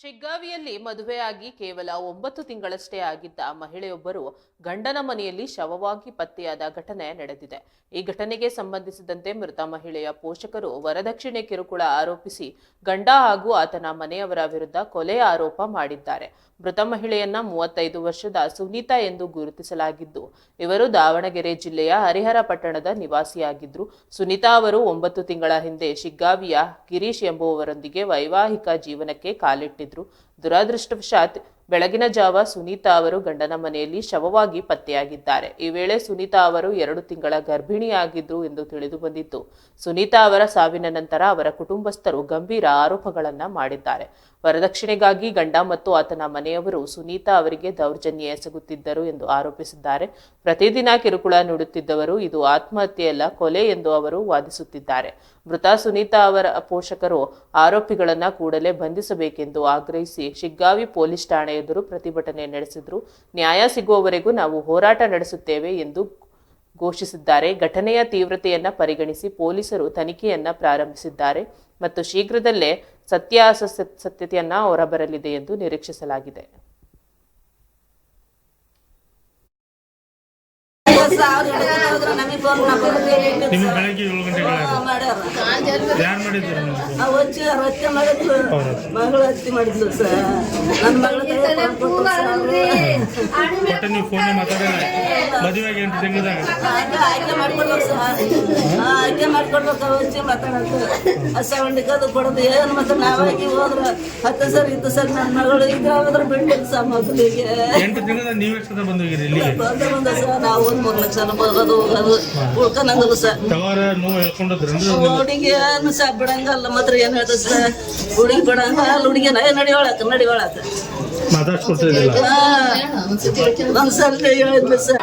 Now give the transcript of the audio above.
ಶಿಗ್ಗಾವಿಯಲ್ಲಿ ಮದುವೆಯಾಗಿ ಕೇವಲ 9 ತಿಂಗಳಷ್ಟೇ ಆಗಿದ್ದ ಮಹಿಳೆಯೊಬ್ಬರು ಗಂಡನ ಮನೆಯಲ್ಲಿ ಶವವಾಗಿ ಪತ್ತೆಯಾದ ಘಟನೆ ನಡೆದಿದೆ. ಈ ಘಟನೆಗೆ ಸಂಬಂಧಿಸಿದಂತೆ ಮೃತ ಮಹಿಳೆಯ ಪೋಷಕರು ವರದಕ್ಷಿಣೆ ಕಿರುಕುಳ ಆರೋಪಿಸಿ ಗಂಡ ಹಾಗೂ ಆತನ ಮನೆಯವರ ವಿರುದ್ಧ ಕೊಲೆ ಆರೋಪ ಮಾಡಿದ್ದಾರೆ. ಮೃತ ಮಹಿಳೆಯನ್ನ 35 ವರ್ಷದ ಸುನೀತಾ ಎಂದು ಗುರುತಿಸಲಾಗಿದ್ದು, ಇವರು ದಾವಣಗೆರೆ ಜಿಲ್ಲೆಯ ಹರಿಹರ ಪಟ್ಟಣದ ನಿವಾಸಿಯಾಗಿದ್ರು. ಸುನೀತಾ ಅವರು 9 ತಿಂಗಳ ಹಿಂದೆ ಶಿಗ್ಗಾವಿಯ ಗಿರೀಶ್ ಎಂಬುವವರೊಂದಿಗೆ ವೈವಾಹಿಕ ಜೀವನಕ್ಕೆ ಕಾಲಿಟ್ಟಿದ್ರು. ದುರದೃಷ್ಟವಶಾತ್ ಬೆಳಗಿನ ಜಾವ ಸುನೀತಾ ಅವರು ಗಂಡನ ಮನೆಯಲ್ಲಿ ಶವವಾಗಿ ಪತ್ತೆಯಾಗಿದ್ದಾರೆ. ಈ ವೇಳೆ ಸುನೀತಾ ಅವರು 2 ತಿಂಗಳ ಗರ್ಭಿಣಿಯಾಗಿದ್ರು ಎಂದು ತಿಳಿದು ಬಂದಿತ್ತು. ಸುನೀತಾ ಅವರ ಸಾವಿನ ನಂತರ ಅವರ ಕುಟುಂಬಸ್ಥರು ಗಂಭೀರ ಆರೋಪಗಳನ್ನ ಮಾಡಿದ್ದಾರೆ. ವರದಕ್ಷಿಣೆಗಾಗಿ ಗಂಡ ಮತ್ತು ಆತನ ಮನೆಯವರು ಸುನೀತಾ ಅವರಿಗೆ ದೌರ್ಜನ್ಯ ಎಸಗುತ್ತಿದ್ದರು ಎಂದು ಆರೋಪಿಸಿದ್ದಾರೆ. ಪ್ರತಿದಿನ ಕಿರುಕುಳ ನೀಡುತ್ತಿದ್ದವರು, ಇದು ಆತ್ಮಹತ್ಯೆಯಲ್ಲ ಕೊಲೆ ಎಂದು ಅವರು ವಾದಿಸುತ್ತಿದ್ದಾರೆ. ಮೃತ ಸುನೀತಾ ಅವರ ಪೋಷಕರು ಆರೋಪಿಗಳನ್ನ ಕೂಡಲೇ ಬಂಧಿಸಬೇಕೆಂದು ಆಗ್ರಹಿಸಿ ಶಿಗ್ಗಾವಿ ಪೊಲೀಸ್ ಠಾಣೆ ಎದುರು ಪ್ರತಿಭಟನೆ ನಡೆಸಿದ್ರು. ನ್ಯಾಯ ಸಿಗುವವರೆಗೂ ನಾವು ಹೋರಾಟ ನಡೆಸುತ್ತೇವೆ ಎಂದು ಘೋಷಿಸಿದ್ದಾರೆ. ಘಟನೆಯ ತೀವ್ರತೆಯನ್ನ ಪರಿಗಣಿಸಿ ಪೊಲೀಸರು ತನಿಖೆಯನ್ನ ಪ್ರಾರಂಭಿಸಿದ್ದಾರೆ ಮತ್ತು ಶೀಘ್ರದಲ್ಲೇ ಸತ್ಯಾಸತ್ಯತೆಯನ್ನ ಹೊರಬರಲಿದೆ ಎಂದು ನಿರೀಕ್ಷಿಸಲಾಗಿದೆ. ನಿಮ್ಮ ಬೆಳಗ್ಗೆ 7 ಗಂಟೆಗೆ ಯಾರು ಮಾಡಿದ್ರು? ಮಗಳು ಹತ್ಯೆ ಮಾಡಿದ್ಲು ಸರ್. ನನ್ನ ಒಟ್ಟು ನೀವು ಫೋನ್ ಮಾತಾಡಿಲ್ಲ. ಮದುವೆಗೆ 8 ತಿಂಗಳದಾಗ ಆಯ್ಕೆ ಮಾಡ್ಕೊಡ್ಬೇಕು ಸರ್. ಆಯ್ಕೆ ಮಾಡ್ಕೊಡ್ಬೇಕು. ಹಚ್ಚಿ ಮಾತಾಡೋದು ಹಸವಂಡಿಕದು ಕೊಡೋದು ಏನು ಮತ್ತೆ ನಾವಾಗಿ ಹೋದ್ರ 10 ಸರ್ ಇತ್ತು ಸರ್. ನನ್ನ ಮಗಳು ಈಗ ಹೋದ್ರೆ ಬಿಡ್ಬೇಕು ಸರ್. ಮಕ್ಕಳಿಗೆ 8 ತಿಂಗಳದಾಗ ನೀವು ಎಷ್ಟು ಬಂದೋಗಿರಿ ಇಲ್ಲಿ? ಬಂದ ಸರ್. ನಾವು 3 ಲಕ್ಷ ಬರೋದು ಹೋಗೋದು ಉಳ್ಕೊಂಡಂಗಲ್ಲ ಸರ್. ನೋವು ಹೇಳ್ಕೊಂಡ್ರಿ ಹುಡುಗಿಯನ್ನು ಸಹ ಬಿಡಂಗಲ್ಲ. ಮಾತ್ರ ಏನ್ ಹೇಳ್ತದೆ ಸರ್, ಹುಡುಗಿ ಬಿಡಂಗ ಹುಡುಗಿನ ನಡಿವಳಕ ಮಾತಾಡ್ಸ್ಕೊಡ್ತಿದ್ದಿಲ್ಲ. ಒಂದ್ಸಲ ಹೇಳಿದ್ಲು ಸರ್.